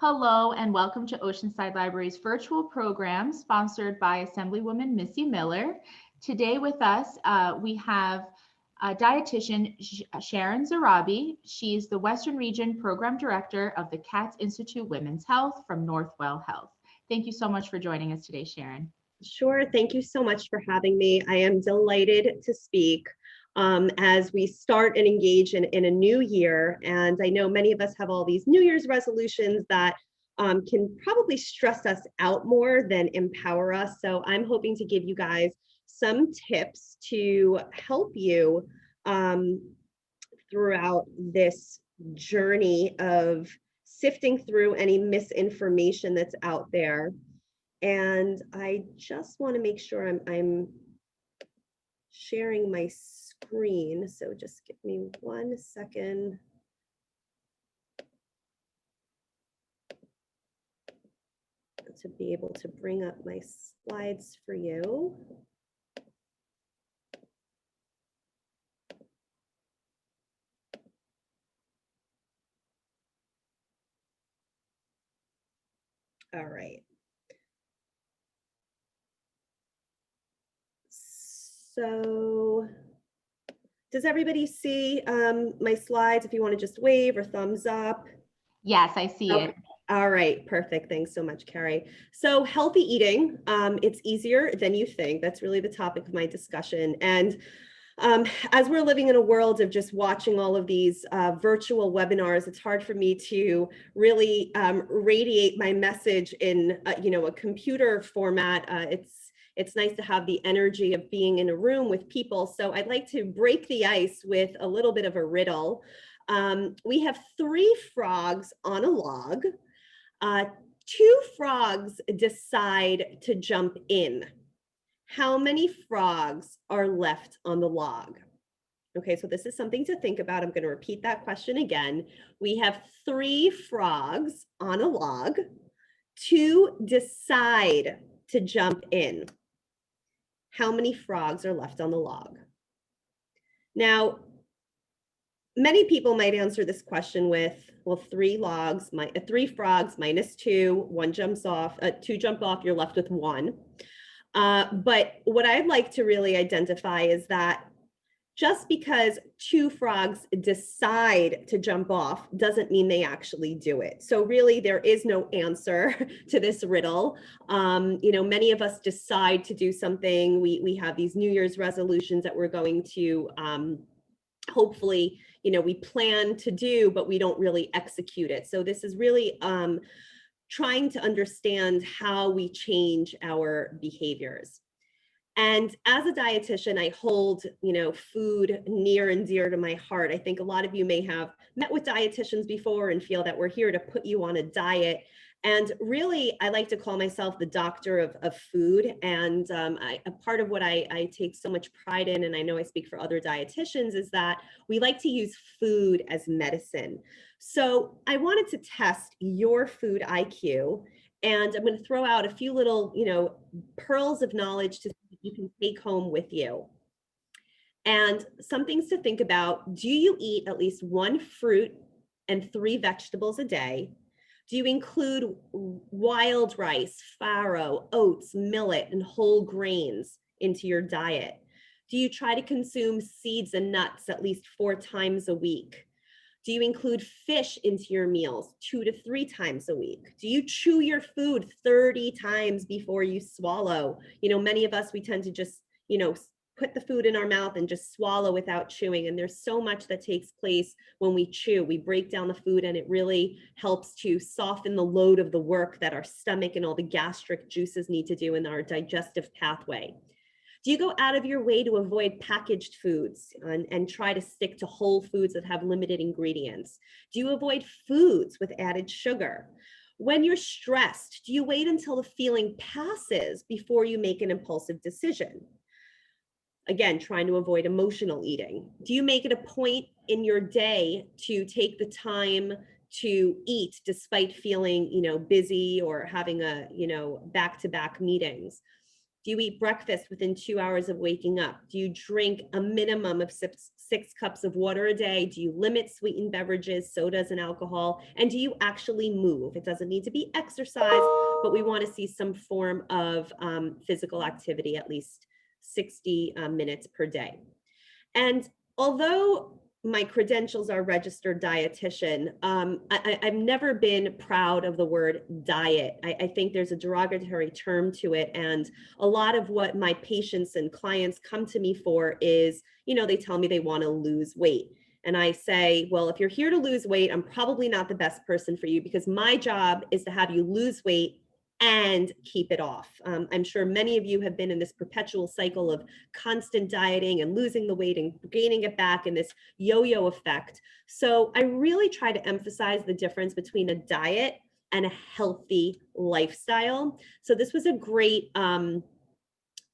Hello and welcome to Oceanside Library's virtual program sponsored by Assemblywoman Missy Miller. Today with us, we have dietitian Sharon Zarabi. She's the Western Region Program Director of the Katz Institute Women's Health from Northwell Health. Thank you so much for joining us today, Sharon. Sure. Thank you so much for having me. I am delighted to speak as we start and engage in a new year. And I know many of us have all these New Year's resolutions that can probably stress us out more than empower us. So I'm hoping to give you guys some tips to help you throughout this journey of sifting through any misinformation that's out there. And I just want to make sure I'm sharing my screen. So just give me 1 second. To be able to bring up my slides for you. All right. So does everybody see my slides? If you want to just wave or thumbs up. Yes, I see it. All right, perfect. Thanks so much, Carrie. So healthy eating, it's easier than you think. That's really the topic of my discussion. And as we're living in a world of just watching all of these virtual webinars, it's hard for me to really radiate my message in a computer format. It's nice to have the energy of being in a room with people. So I'd like to break the ice with a little bit of a riddle. We have 3 frogs on a log. 2 frogs decide to jump in. How many frogs are left on the log? Okay, so this is something to think about. I'm going to repeat that question again. We have 3 frogs on a log. 2 decide to jump in. How many frogs are left on the log? Now, many people might answer this question with, well, 3 frogs minus 2, 1 jumps off, 2 jump off, you're left with 1. But what I'd like to really identify is that just because 2 frogs decide to jump off doesn't mean they actually do it. So really there is no answer to this riddle. Many of us decide to do something. We have these New Year's resolutions that we're going to hopefully, we plan to do, but we don't really execute it. So this is really trying to understand how we change our behaviors. And as a dietitian, I hold, food near and dear to my heart. I think a lot of you may have met with dietitians before and feel that we're here to put you on a diet. And really, I like to call myself the doctor of food. And a part of what I take so much pride in, and I know I speak for other dietitians, is that we like to use food as medicine. So I wanted to test your food IQ. And I'm going to throw out a few little, pearls of knowledge to you can take home with you. And some things to think about. Do you eat at least 1 fruit and 3 vegetables a day? Do you include wild rice, farro, oats, millet, and whole grains into your diet? Do you try to consume seeds and nuts at least 4 times a week? Do you include fish into your meals 2 to 3 times a week? Do you chew your food 30 times before you swallow? Many of us, we tend to just, put the food in our mouth and just swallow without chewing. And there's so much that takes place when we chew. We break down the food and it really helps to soften the load of the work that our stomach and all the gastric juices need to do in our digestive pathway. Do you go out of your way to avoid packaged foods and try to stick to whole foods that have limited ingredients? Do you avoid foods with added sugar? When you're stressed, do you wait until the feeling passes before you make an impulsive decision? Again, trying to avoid emotional eating. Do you make it a point in your day to take the time to eat despite feeling, busy or having back-to-back meetings? Do you eat breakfast within 2 hours of waking up? Do you drink a minimum of six cups of water a day? Do you limit sweetened beverages, sodas, and alcohol? And do you actually move? It doesn't need to be exercise, but we want to see some form of physical activity, at least 60 minutes per day. And although my credentials are registered dietitian, I've never been proud of the word diet. I think there's a derogatory term to it. And a lot of what my patients and clients come to me for is, they tell me they want to lose weight. And I say, well, if you're here to lose weight, I'm probably not the best person for you, because my job is to have you lose weight and keep it off. I'm sure many of you have been in this perpetual cycle of constant dieting and losing the weight and gaining it back in this yo-yo effect. So I really try to emphasize the difference between a diet and a healthy lifestyle. So this was a great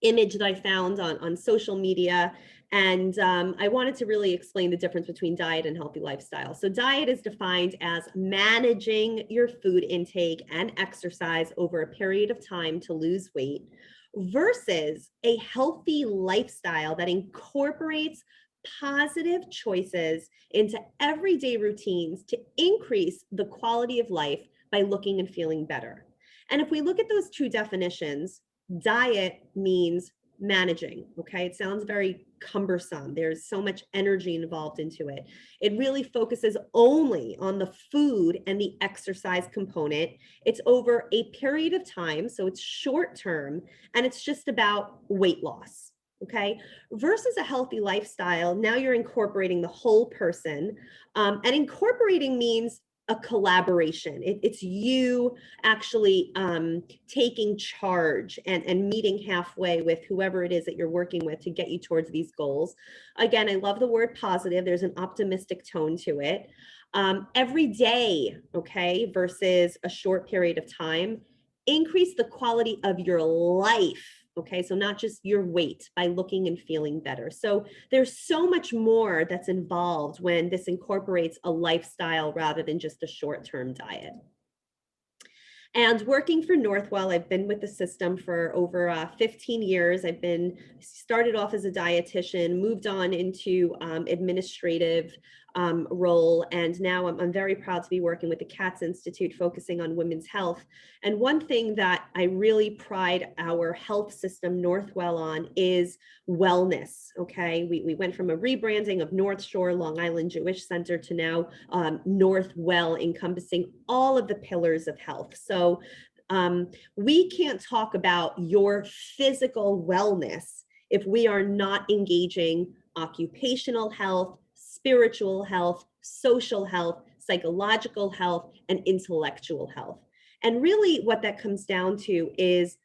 image that I found on social media. And I wanted to really explain the difference between diet and healthy lifestyle. So diet is defined as managing your food intake and exercise over a period of time to lose weight, versus a healthy lifestyle that incorporates positive choices into everyday routines to increase the quality of life by looking and feeling better. And if we look at those two definitions, diet means managing, okay? It sounds very cumbersome. There's so much energy involved into it. It really focuses only on the food and the exercise component. It's over a period of time, so it's short term, and it's just about weight loss, okay? Versus a healthy lifestyle, now you're incorporating the whole person, and incorporating means a collaboration. It's you actually taking charge and meeting halfway with whoever it is that you're working with to get you towards these goals. Again, I love the word positive. There's an optimistic tone to it. Every day, okay, versus a short period of time. Increase the quality of your life. Okay, so not just your weight, by looking and feeling better. So there's so much more that's involved when this incorporates a lifestyle rather than just a short-term diet. And working for Northwell, I've been with the system for over 15 years. I've started off as a dietitian, moved on into administrative role, and now I'm very proud to be working with the Katz Institute, focusing on women's health. And one thing that I really pride our health system, Northwell, on is wellness, okay? We went from a rebranding of North Shore Long Island Jewish Center to now Northwell, encompassing all of the pillars of health. So we can't talk about your physical wellness if we are not engaging occupational health, spiritual health, social health, psychological health, and intellectual health. And really what that comes down to is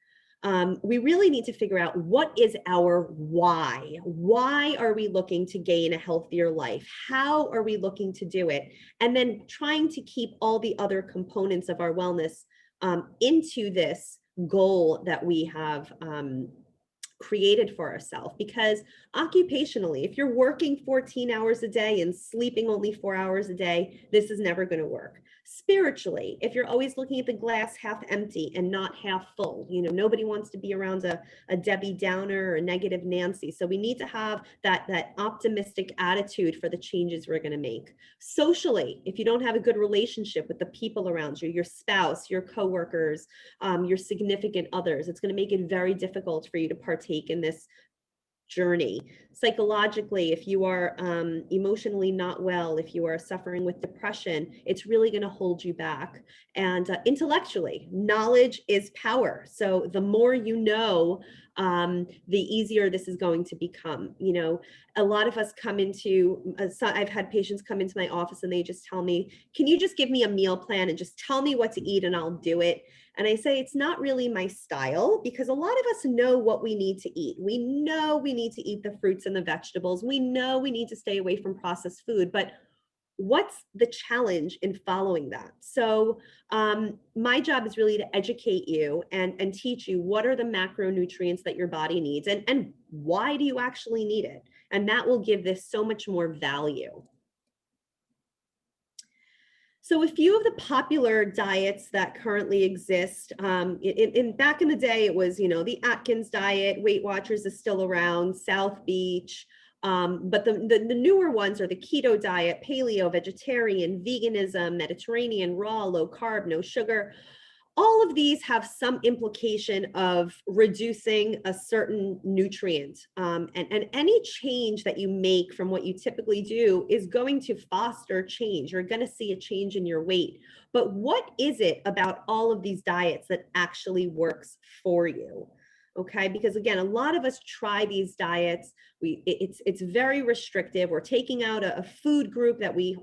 we really need to figure out, what is our why? Why are we looking to gain a healthier life? How are we looking to do it? And then trying to keep all the other components of our wellness into this goal that we have created for ourselves. Because occupationally, if you're working 14 hours a day and sleeping only 4 hours a day, this is never going to work. Spiritually, if you're always looking at the glass half empty and not half full, nobody wants to be around a Debbie Downer or a negative Nancy. So we need to have that optimistic attitude for the changes we're going to make. Socially, if you don't have a good relationship with the people around you, your spouse, your coworkers, your significant others, it's going to make it very difficult for you to partake in this journey. Psychologically, if you are emotionally not well, if you are suffering with depression, it's really going to hold you back. And intellectually, knowledge is power. So the more you know, the easier this is going to become. A lot of us come into, I've had patients come into my office and they just tell me, can you just give me a meal plan and just tell me what to eat and I'll do it? And I say, it's not really my style, because a lot of us know what we need to eat. We know we need to eat the fruits and the vegetables. We know we need to stay away from processed food, but what's the challenge in following that? So my job is really to educate you and teach you what are the macronutrients that your body needs, and why do you actually need it? And that will give this so much more value. So a few of the popular diets that currently exist, in back in the day, it was, the Atkins diet, Weight Watchers is still around, South Beach, but the newer ones are the keto diet, paleo, vegetarian, veganism, Mediterranean, raw, low carb, no sugar. All of these have some implication of reducing a certain nutrient. And any change that you make from what you typically do is going to foster change. You're going to see a change in your weight. But what is it about all of these diets that actually works for you? Okay, because again, a lot of us try these diets. It's very restrictive. We're taking out a food group that we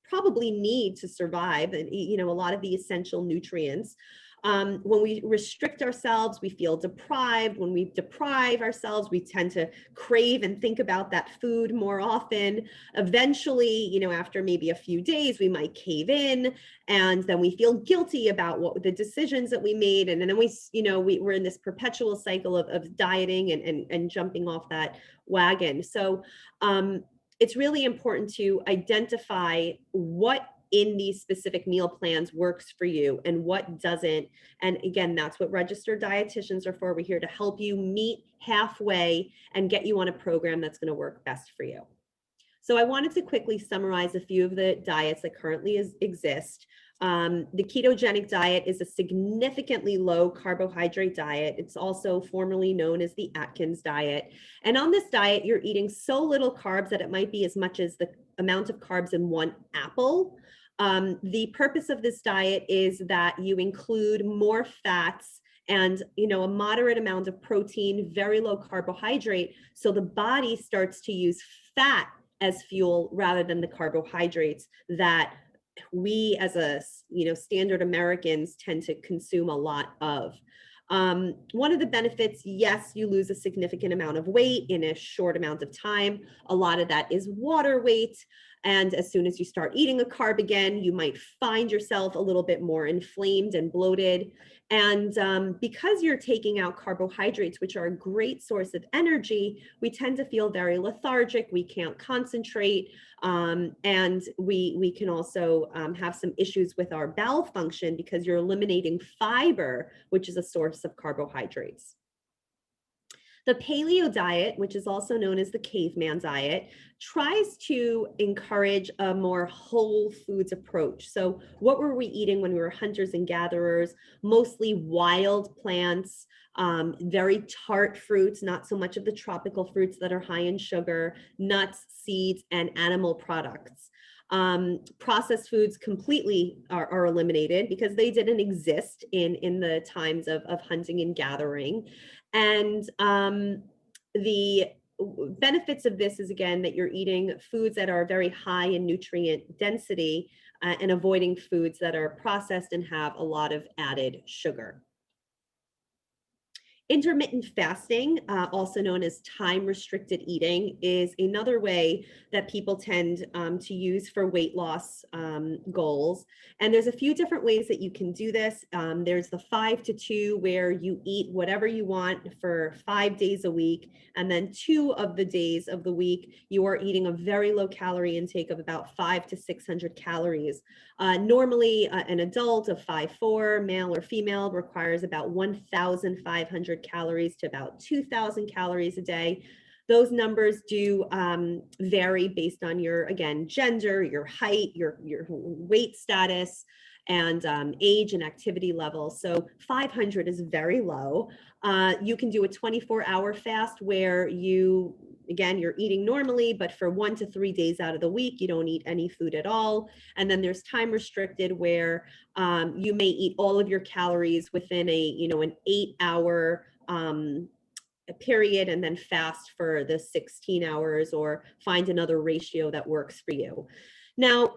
probably need to survive, and a lot of the essential nutrients. When we restrict ourselves, we feel deprived. When we deprive ourselves, we tend to crave and think about that food more often. Eventually, after maybe a few days, we might cave in, and then we feel guilty about what the decisions that we made. And then we're in this perpetual cycle of dieting and jumping off that wagon. So, it's really important to identify what in these specific meal plans works for you and what doesn't. And again, that's what registered dietitians are for. We're here to help you meet halfway and get you on a program that's going to work best for you. So I wanted to quickly summarize a few of the diets that currently exist. The ketogenic diet is a significantly low carbohydrate diet. It's also formerly known as the Atkins diet. And on this diet, you're eating so little carbs that it might be as much as the amount of carbs in one apple. The purpose of this diet is that you include more fats and a moderate amount of protein, very low carbohydrate. So the body starts to use fat as fuel rather than the carbohydrates that we as standard Americans tend to consume a lot of. One of the benefits, yes, you lose a significant amount of weight in a short amount of time. A lot of that is water weight. And as soon as you start eating a carb again, you might find yourself a little bit more inflamed and bloated. And because you're taking out carbohydrates, which are a great source of energy, we tend to feel very lethargic. We can't concentrate. And we can also have some issues with our bowel function because you're eliminating fiber, which is a source of carbohydrates. The paleo diet, which is also known as the caveman diet, tries to encourage a more whole foods approach. So what were we eating when we were hunters and gatherers? Mostly wild plants, very tart fruits, not so much of the tropical fruits that are high in sugar, nuts, seeds, and animal products. Processed foods completely are eliminated because they didn't exist in the times of hunting and gathering. And the benefits of this is, again, that you're eating foods that are very high in nutrient density and avoiding foods that are processed and have a lot of added sugar. Intermittent fasting, also known as time-restricted eating, is another way that people tend to use for weight loss goals. And there's a few different ways that you can do this. There's the 5-2, where you eat whatever you want for 5 days a week. And then 2 of the days of the week, you are eating a very low calorie intake of about 500 to 600 calories. Normally, an adult of 5'4", male or female, requires about 1,500 calories to about 2,000 calories a day. Those numbers do vary based on your, again, gender, your height, your weight status, and age and activity level. So 500 is very low. You can do a 24-hour fast where you, again, you're eating normally, but for 1 to 3 days out of the week, you don't eat any food at all. And then there's time restricted, where you may eat all of your calories within an 8-hour period, and then fast for the 16 hours, or find another ratio that works for you. Now,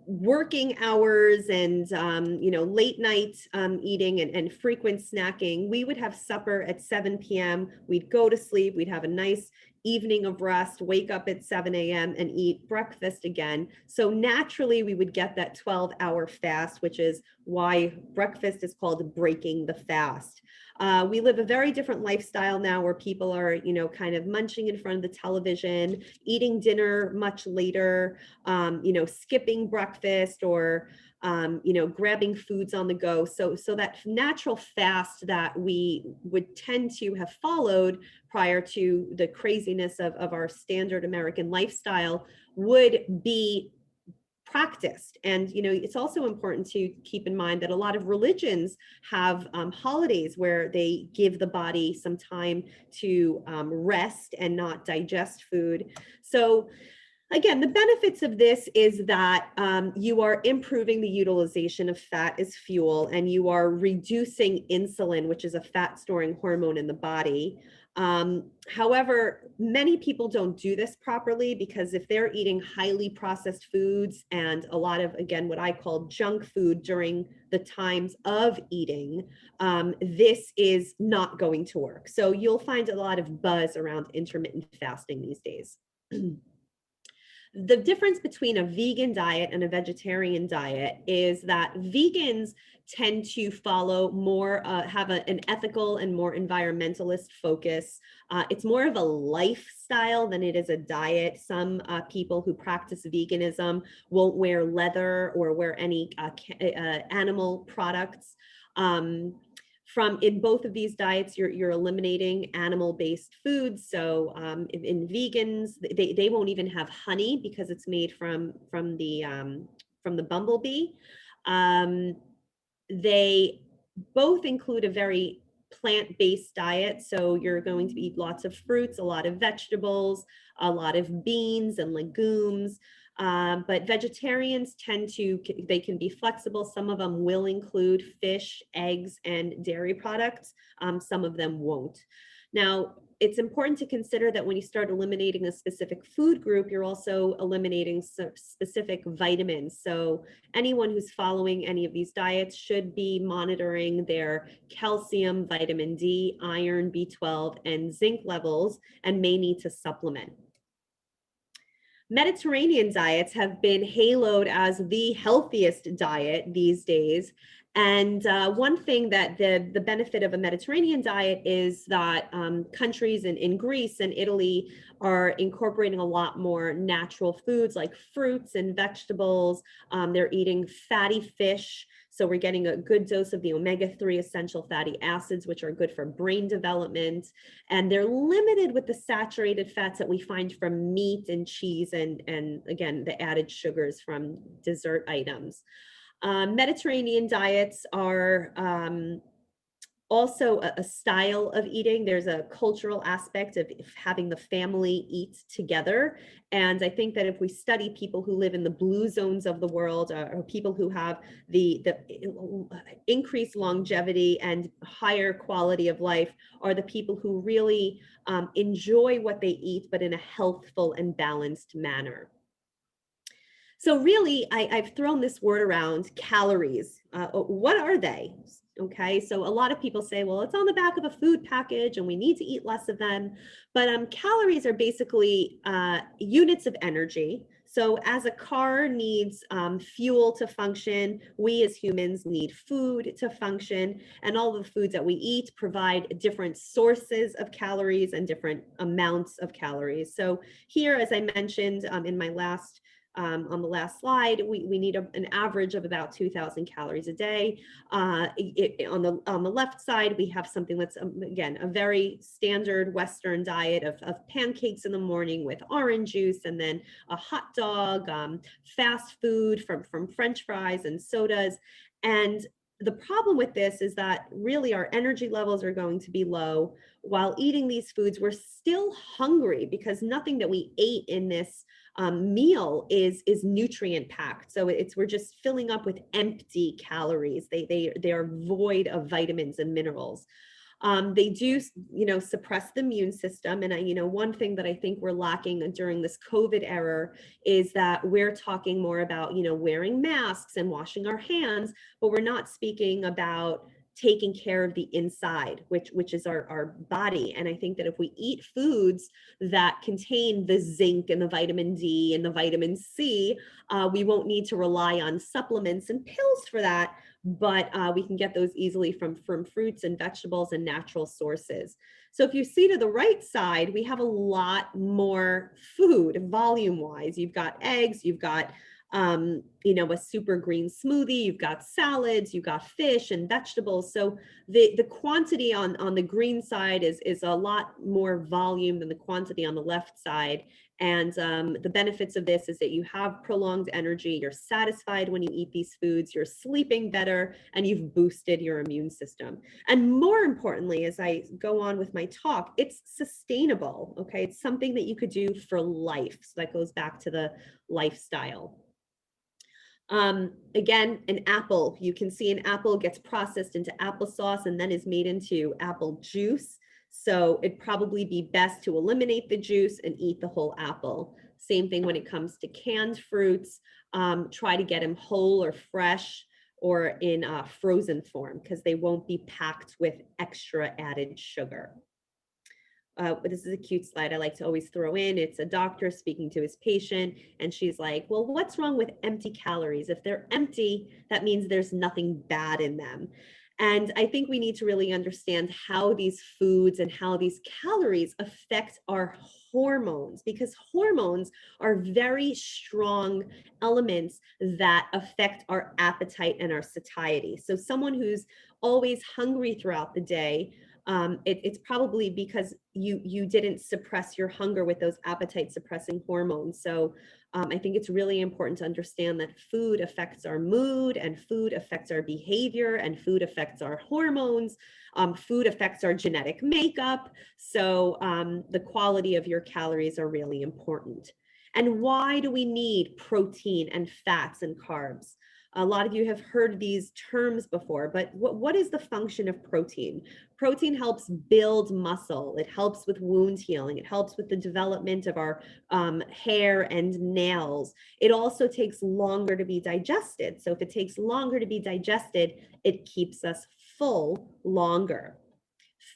working hours and late night eating and frequent snacking, we would have supper at 7 p.m. We'd go to sleep. We'd have a nice evening of rest, wake up at 7 a.m. and eat breakfast again. So naturally we would get that 12-hour fast, which is why breakfast is called breaking the fast. We live a very different lifestyle now where people are, kind of munching in front of the television, eating dinner much later, skipping breakfast or grabbing foods on the go. So that natural fast that we would tend to have followed prior to the craziness of our standard American lifestyle would be practiced. And, it's also important to keep in mind that a lot of religions have holidays where they give the body some time to rest and not digest food. So again, the benefits of this is that you are improving the utilization of fat as fuel, and you are reducing insulin, which is a fat storing hormone in the body. However, many people don't do this properly because if they're eating highly processed foods and a lot of, again, what I call junk food during the times of eating, this is not going to work. So you'll find a lot of buzz around intermittent fasting these days. The difference between a vegan diet and a vegetarian diet is that vegans tend to follow more, have an ethical and more environmentalist focus. It's more of a lifestyle than it is a diet. Some people who practice veganism won't wear leather or wear any animal products. In both of these diets, you're eliminating animal-based foods. So in vegans, they won't even have honey because it's made from the bumblebee. They both include a very plant-based diet. So you're going to eat lots of fruits, a lot of vegetables, a lot of beans and legumes. But vegetarians they can be flexible. Some of them will include fish, eggs, and dairy products. Some of them won't. Now, it's important to consider that when you start eliminating a specific food group, you're also eliminating specific vitamins. So anyone who's following any of these diets should be monitoring their calcium, vitamin D, iron, B12, and zinc levels, and may need to supplement. Mediterranean diets have been haloed as the healthiest diet these days. And one thing that the benefit of a Mediterranean diet is that countries in Greece and Italy are incorporating a lot more natural foods like fruits and vegetables. They're eating fatty fish. So we're getting a good dose of the omega-3 essential fatty acids, which are good for brain development. And they're limited with the saturated fats that we find from meat and cheese and again, the added sugars from dessert items. Mediterranean diets are also a style of eating. There's a cultural aspect of having the family eat together. And I think that if we study people who live in the blue zones of the world, or people who have the increased longevity and higher quality of life, are the people who really enjoy what they eat, but in a healthful and balanced manner. So really, I've thrown this word around, calories. What are they? Okay, so a lot of people say, well, it's on the back of a food package and we need to eat less of them. But calories are basically units of energy. So as a car needs fuel to function, we as humans need food to function. And all the foods that we eat provide different sources of calories and different amounts of calories. So here, as I mentioned in my last on the last slide, we need an average of about 2,000 calories a day. On the left side, we have something that's, again, a very standard Western diet of pancakes in the morning with orange juice, and then a hot dog, fast food from French fries and sodas. And the problem with this is that really our energy levels are going to be low. While eating these foods, we're still hungry because nothing that we ate in this meal is nutrient packed. So we're just filling up with empty calories. They are void of vitamins and minerals. They do, suppress the immune system. And one thing that I think we're lacking during this COVID era is that we're talking more about, wearing masks and washing our hands, but we're not speaking about taking care of the inside, which is our body. And I think that if we eat foods that contain the zinc and the vitamin D and the vitamin C, we won't need to rely on supplements and pills for that, but we can get those easily from fruits and vegetables and natural sources. So if you see to the right side, we have a lot more food volume wise. You've got eggs, you've got a super green smoothie, you've got salads, you've got fish and vegetables. So the quantity on the green side is a lot more volume than the quantity on the left side. And the benefits of this is that you have prolonged energy, you're satisfied when you eat these foods, you're sleeping better, and you've boosted your immune system. And more importantly, as I go on with my talk, it's sustainable, okay? It's something that you could do for life. So that goes back to the lifestyle. Again, an apple, you can see an apple gets processed into applesauce and then is made into apple juice. So it'd probably be best to eliminate the juice and eat the whole apple. Same thing when it comes to canned fruits. Try to get them whole or fresh or in frozen form, because they won't be packed with extra added sugar. This is a cute slide I like to always throw in. It's a doctor speaking to his patient, and she's like, well, what's wrong with empty calories? If they're empty, that means there's nothing bad in them. And I think we need to really understand how these foods and how these calories affect our hormones, because hormones are very strong elements that affect our appetite and our satiety. So someone who's always hungry throughout the day, it's probably because you didn't suppress your hunger with those appetite suppressing hormones. So I think it's really important to understand that food affects our mood, and food affects our behavior, and food affects our hormones. Food affects our genetic makeup. So the quality of your calories are really important. And why do we need protein and fats and carbs? A lot of you have heard these terms before, but what is the function of protein? Protein helps build muscle. It helps with wound healing. It helps with the development of our hair and nails. It also takes longer to be digested. So if it takes longer to be digested, it keeps us full longer.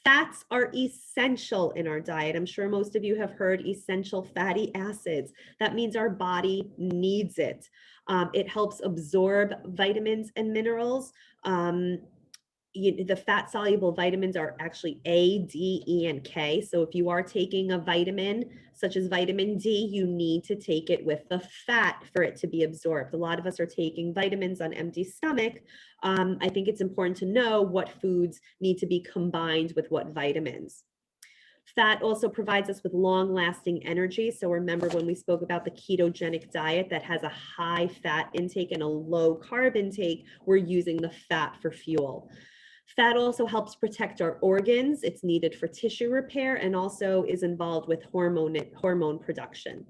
Fats are essential in our diet. I'm sure most of you have heard essential fatty acids. That means our body needs it. It helps absorb vitamins and minerals. The fat soluble vitamins are actually A, D, E, and K. So if you are taking a vitamin such as vitamin D, you need to take it with the fat for it to be absorbed. A lot of us are taking vitamins on empty stomach. I think it's important to know what foods need to be combined with what vitamins. Fat also provides us with long-lasting energy. So remember when we spoke about the ketogenic diet that has a high fat intake and a low carb intake, we're using the fat for fuel. Fat also helps protect our organs. It's needed for tissue repair and also is involved with hormone production.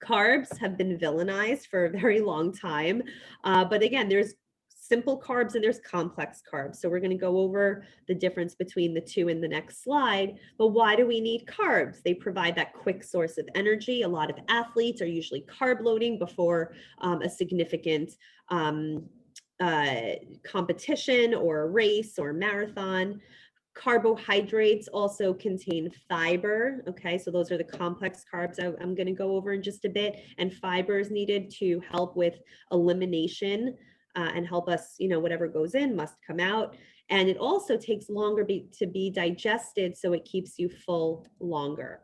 Carbs have been villainized for a very long time. But again, there's simple carbs and there's complex carbs. So we're going to go over the difference between the two in the next slide. But why do we need carbs? They provide that quick source of energy. A lot of athletes are usually carb loading before a significant competition or a race or marathon. Carbohydrates also contain fiber. Okay, so those are the complex carbs I'm going to go over in just a bit. And fiber is needed to help with elimination and help us, whatever goes in must come out. And it also takes longer to be digested, so it keeps you full longer.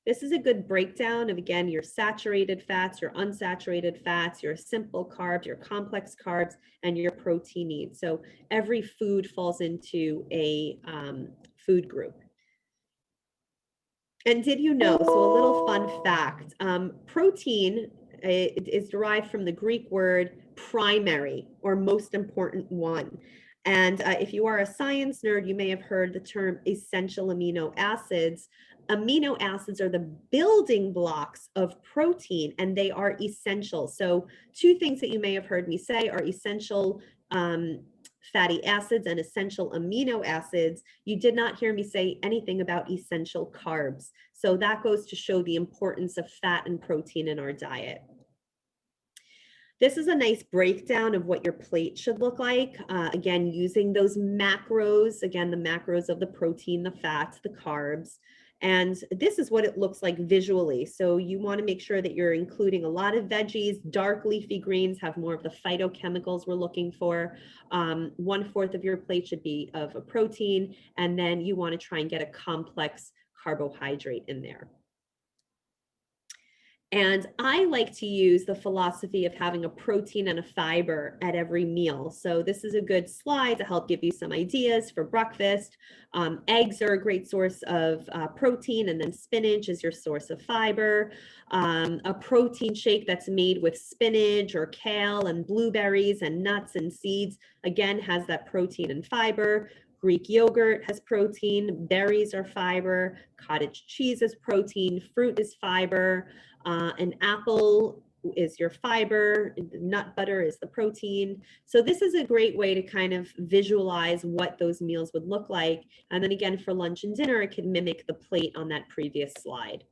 This is a good breakdown of, again, your saturated fats, your unsaturated fats, your simple carbs, your complex carbs, and your protein needs. So every food falls into a food group. And did you know, so a little fun fact, protein is derived from the Greek word primary, or most important one. And if you are a science nerd, you may have heard the term essential amino acids. Amino acids are the building blocks of protein, and they are essential. So two things that you may have heard me say are essential fatty acids and essential amino acids. You did not hear me say anything about essential carbs. So that goes to show the importance of fat and protein in our diet. This is a nice breakdown of what your plate should look like. Again, using those macros, again, the macros of the protein, the fats, the carbs. And this is what it looks like visually. So you want to make sure that you're including a lot of veggies. Dark leafy greens have more of the phytochemicals we're looking for. 1/4 of your plate should be of a protein. And then you want to try and get a complex carbohydrate in there. And I like to use the philosophy of having a protein and a fiber at every meal. So this is a good slide to help give you some ideas for breakfast. Eggs are a great source of protein, and then spinach is your source of fiber. A protein shake that's made with spinach or kale and blueberries and nuts and seeds, again, has that protein and fiber. Greek yogurt has protein, berries are fiber, cottage cheese is protein, fruit is fiber. An apple is your fiber, nut butter is the protein. So this is a great way to kind of visualize what those meals would look like. And then again, for lunch and dinner, it can mimic the plate on that previous slide.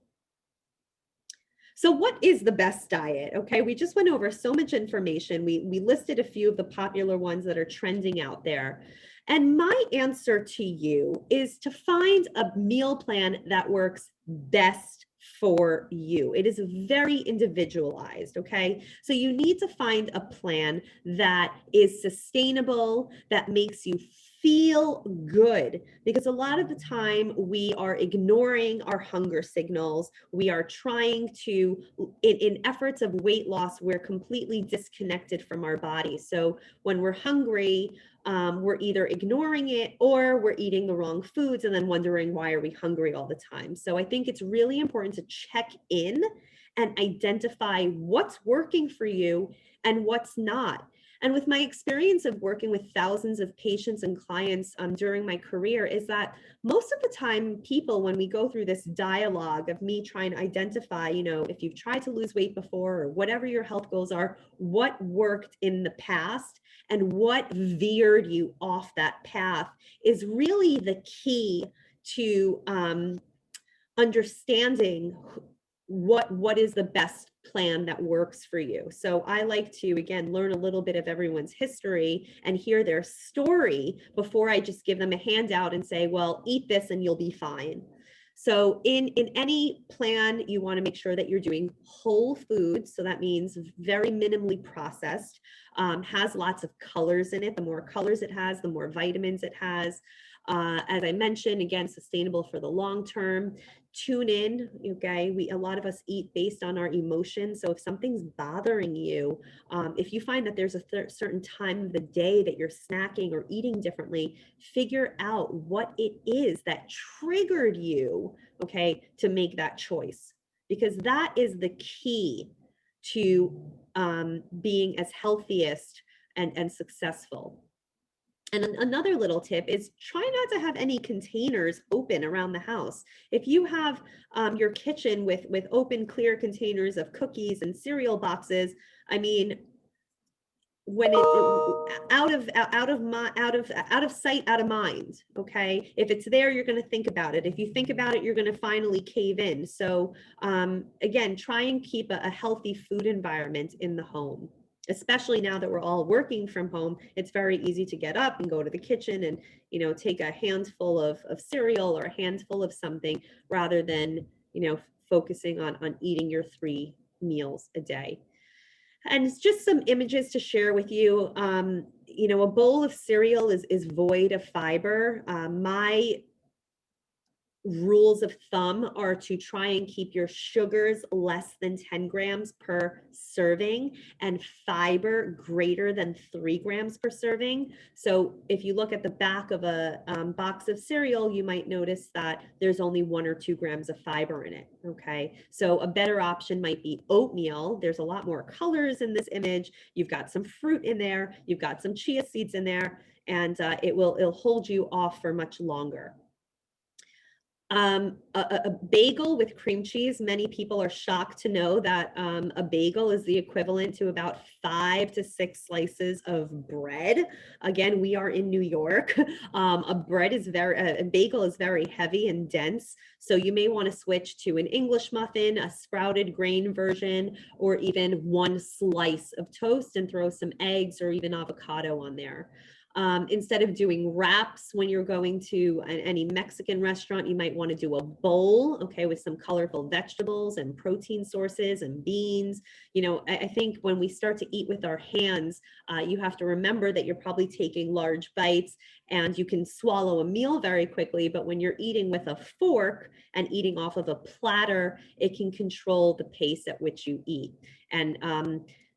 So what is the best diet? Okay, we just went over so much information. We listed a few of the popular ones that are trending out there. And my answer to you is to find a meal plan that works best for you. It is very individualized, okay? So you need to find a plan that is sustainable, that makes you feel good, because a lot of the time we are ignoring our hunger signals. We are trying to, in efforts of weight loss, we're completely disconnected from our body. So when we're hungry, we're either ignoring it or we're eating the wrong foods and then wondering why are we hungry all the time. So I think it's really important to check in and identify what's working for you and what's not. And with my experience of working with thousands of patients and clients during my career is that most of the time people, when we go through this dialogue of me trying to identify, you know, if you've tried to lose weight before or whatever your health goals are, what worked in the past and what veered you off that path is really the key to understanding what is the best plan that works for you. So I like to, again, learn a little bit of everyone's history and hear their story before I just give them a handout and say, well, eat this and you'll be fine. So in any plan, you want to make sure that you're doing whole foods. So that means very minimally processed, has lots of colors in it. The more colors it has, the more vitamins it has. As I mentioned, again, sustainable for the long term. Tune in, okay? A lot of us eat based on our emotions. So if something's bothering you, if you find that there's a certain time of the day that you're snacking or eating differently, figure out what it is that triggered you, okay, to make that choice. Because that is the key to being as healthiest and successful. And another little tip is try not to have any containers open around the house. If you have your kitchen with open, clear containers of cookies and cereal boxes, I mean, when it out of sight, out of mind. Okay, if it's there, you're going to think about it. If you think about it, you're going to finally cave in. So again, try and keep a healthy food environment in the home. Especially now that we're all working from home, it's very easy to get up and go to the kitchen and, you know, take a handful of cereal or a handful of something rather than, you know, focusing on eating your 3 meals a day. And it's just some images to share with you. You know, a bowl of cereal is void of fiber. My rules of thumb are to try and keep your sugars less than 10 grams per serving and fiber greater than 3 grams per serving. So if you look at the back of a box of cereal, you might notice that there's only 1 or 2 grams of fiber in it. Okay, so a better option might be oatmeal. There's a lot more colors in this image. You've got some fruit in there, you've got some chia seeds in there, and it'll hold you off for much longer. A bagel with cream cheese. Many people are shocked to know that a bagel is the equivalent to about 5 to 6 slices of bread. Again, we are in New York. A bagel is very heavy and dense. So you may want to switch to an English muffin, a sprouted grain version, or even one slice of toast and throw some eggs or even avocado on there. Instead of doing wraps when you're going to any Mexican restaurant, you might want to do a bowl, okay, with some colorful vegetables and protein sources and beans. You know, I think when we start to eat with our hands, you have to remember that you're probably taking large bites and you can swallow a meal very quickly, but when you're eating with a fork and eating off of a platter, it can control the pace at which you eat. And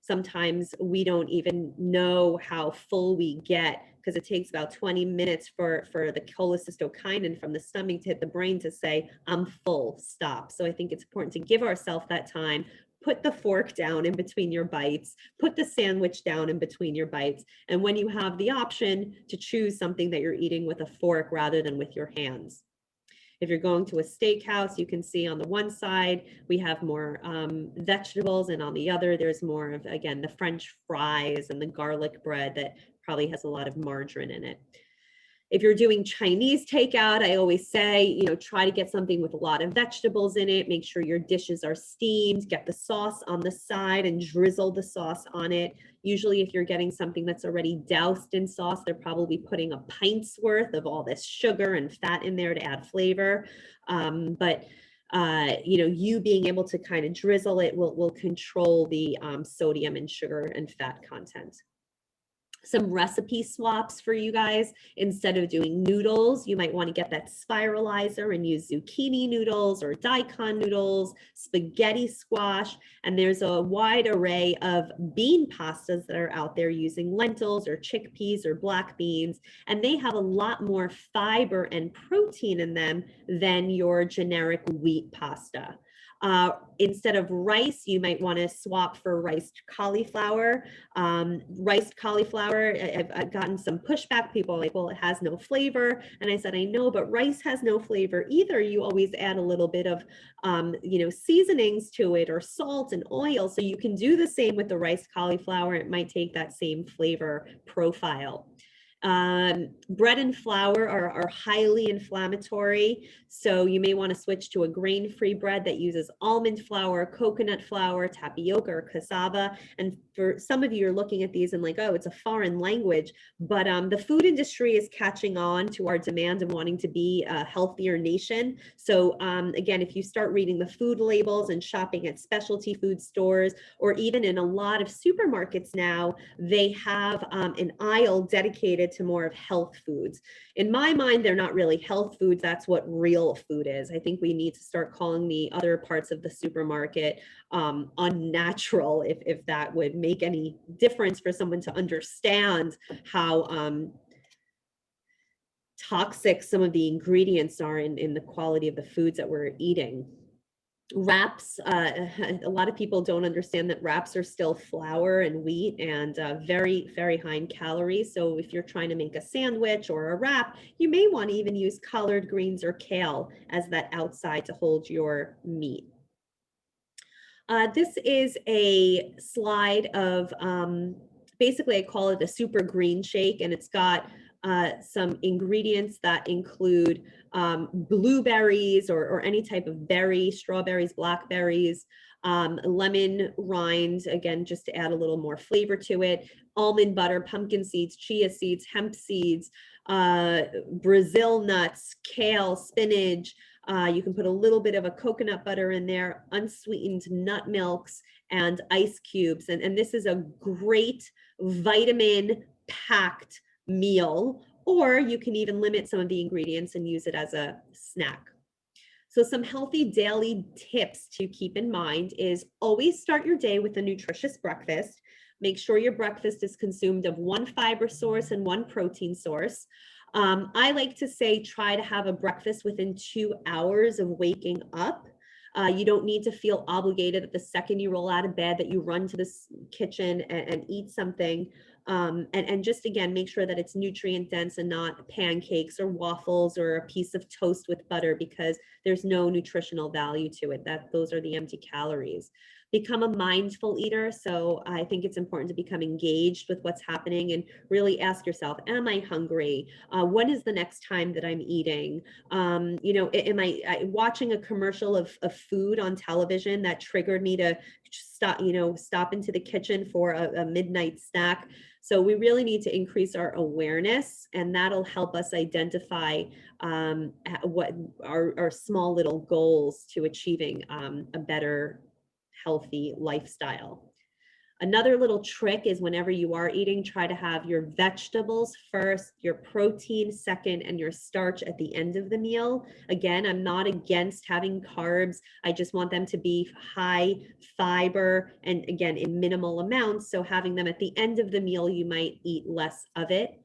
sometimes we don't even know how full we get because it takes about 20 minutes for the cholecystokinin from the stomach to hit the brain to say, I'm full, stop. So I think it's important to give ourselves that time. Put the fork down in between your bites, put the sandwich down in between your bites. And when you have the option to choose something that you're eating with a fork rather than with your hands. If you're going to a steakhouse, you can see on the one side, we have more vegetables, and on the other, there's more of, again, the French fries and the garlic bread that probably has a lot of margarine in it. If you're doing Chinese takeout, I always say, you know, try to get something with a lot of vegetables in it. Make sure your dishes are steamed, get the sauce on the side and drizzle the sauce on it. Usually if you're getting something that's already doused in sauce, they're probably putting a pint's worth of all this sugar and fat in there to add flavor. You know, you being able to kind of drizzle it will control the sodium and sugar and fat content. Some recipe swaps for you guys. Instead of doing noodles, you might want to get that spiralizer and use zucchini noodles or daikon noodles, spaghetti squash, and there's a wide array of bean pastas that are out there using lentils or chickpeas or black beans, and they have a lot more fiber and protein in them than your generic wheat pasta. Instead of rice, you might want to swap for riced cauliflower. Riced cauliflower, I've gotten some pushback. People are like, well, it has no flavor. And I said, I know, but rice has no flavor either. You always add a little bit of, you know, seasonings to it or salt and oil. So you can do the same with the riced cauliflower. It might take that same flavor profile. Bread and flour are highly inflammatory, so you may want to switch to a grain-free bread that uses almond flour, coconut flour, tapioca, or cassava. And for some of you are looking at these and like, oh, it's a foreign language, but the food industry is catching on to our demand of wanting to be a healthier nation. So again, if you start reading the food labels and shopping at specialty food stores, or even in a lot of supermarkets now, they have an aisle dedicated to more of health foods. In my mind, they're not really health foods. That's what real food is. I think we need to start calling the other parts of the supermarket unnatural, if that would make any difference for someone to understand how toxic some of the ingredients are in the quality of the foods that we're eating. Wraps, a lot of people don't understand that wraps are still flour and wheat and very, very high in calories. So if you're trying to make a sandwich or a wrap, you may want to even use collard greens or kale as that outside to hold your meat. This is a slide of, basically I call it a super green shake, and it's got some ingredients that include blueberries or any type of berry, strawberries, blackberries, lemon rind, again, just to add a little more flavor to it, almond butter, pumpkin seeds, chia seeds, hemp seeds, Brazil nuts, kale, spinach. You can put a little bit of a coconut butter in there, unsweetened nut milks, and ice cubes. And this is a great vitamin-packed meal, or you can even limit some of the ingredients and use it as a snack. So some healthy daily tips to keep in mind is always start your day with a nutritious breakfast. Make sure your breakfast is consumed of one fiber source and one protein source. I like to say try to have a breakfast within 2 hours of waking up. You don't need to feel obligated that the second you roll out of bed that you run to this kitchen and eat something. And just again, make sure that it's nutrient dense and not pancakes or waffles or a piece of toast with butter, because there's no nutritional value to it. Those are the empty calories. Become a mindful eater. So I think it's important to become engaged with what's happening and really ask yourself, am I hungry? When is the next time that I'm eating? Am I watching a commercial of food on television that triggered me to stop into the kitchen for a midnight snack? So we really need to increase our awareness, and that'll help us identify what our small little goals to achieving a better, healthy lifestyle. Another little trick is whenever you are eating, try to have your vegetables first, your protein second, and your starch at the end of the meal. Again, I'm not against having carbs. I just want them to be high fiber and again, in minimal amounts. So having them at the end of the meal, you might eat less of it.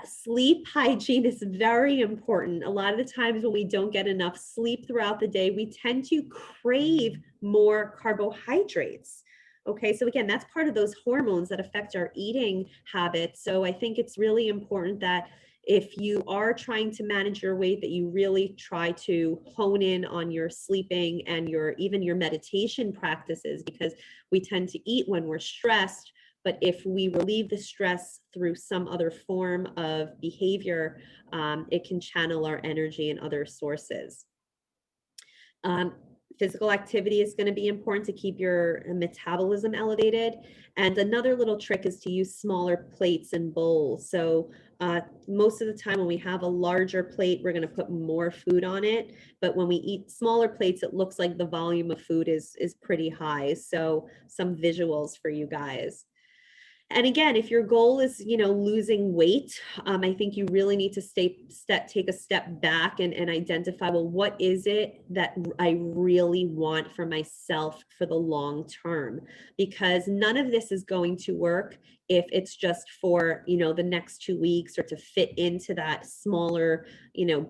Sleep hygiene is very important. A lot of the times when we don't get enough sleep throughout the day, we tend to crave more carbohydrates. Okay, so again, that's part of those hormones that affect our eating habits. So I think it's really important that if you are trying to manage your weight, that you really try to hone in on your sleeping and even your meditation practices, because we tend to eat when we're stressed. But if we relieve the stress through some other form of behavior, it can channel our energy in other sources. Physical activity is going to be important to keep your metabolism elevated. And another little trick is to use smaller plates and bowls. So most of the time when we have a larger plate, we're going to put more food on it. But when we eat smaller plates, it looks like the volume of food is pretty high. So some visuals for you guys. And again, if your goal is, losing weight, I think you really need to take a step back and identify, well, what is it that I really want for myself for the long term? Because none of this is going to work if it's just for, the next 2 weeks or to fit into that smaller,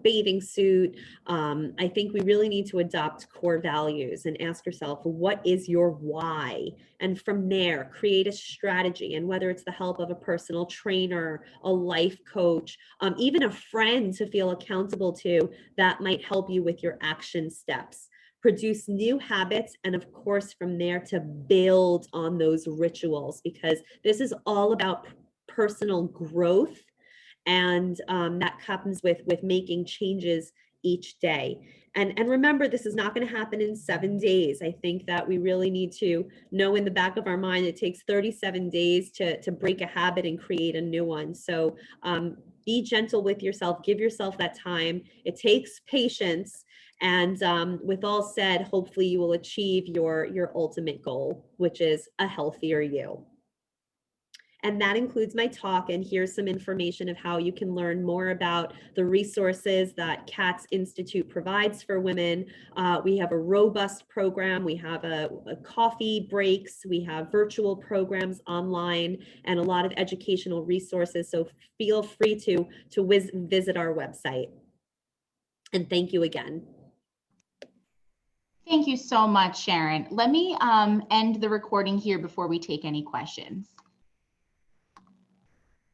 bathing suit. I think we really need to adopt core values and ask yourself, what is your why? And from there, create a strategy. And whether it's the help of a personal trainer, a life coach, even a friend to feel accountable to, that might help you with your action steps. Produce new habits, and of course, from there to build on those rituals, because this is all about personal growth, and that comes with making changes each day. And remember, this is not going to happen in 7 days. I think that we really need to know in the back of our mind it takes 37 days to break a habit and create a new one. So be gentle with yourself, give yourself that time. It takes patience. And with all said, hopefully you will achieve your ultimate goal, which is a healthier you. And that includes my talk. And here's some information of how you can learn more about the resources that Katz Institute provides for women. We have a robust program. We have a coffee breaks. We have virtual programs online and a lot of educational resources. So feel free to visit our website. And thank you again. Thank you so much, Sharon. Let me end the recording here before we take any questions.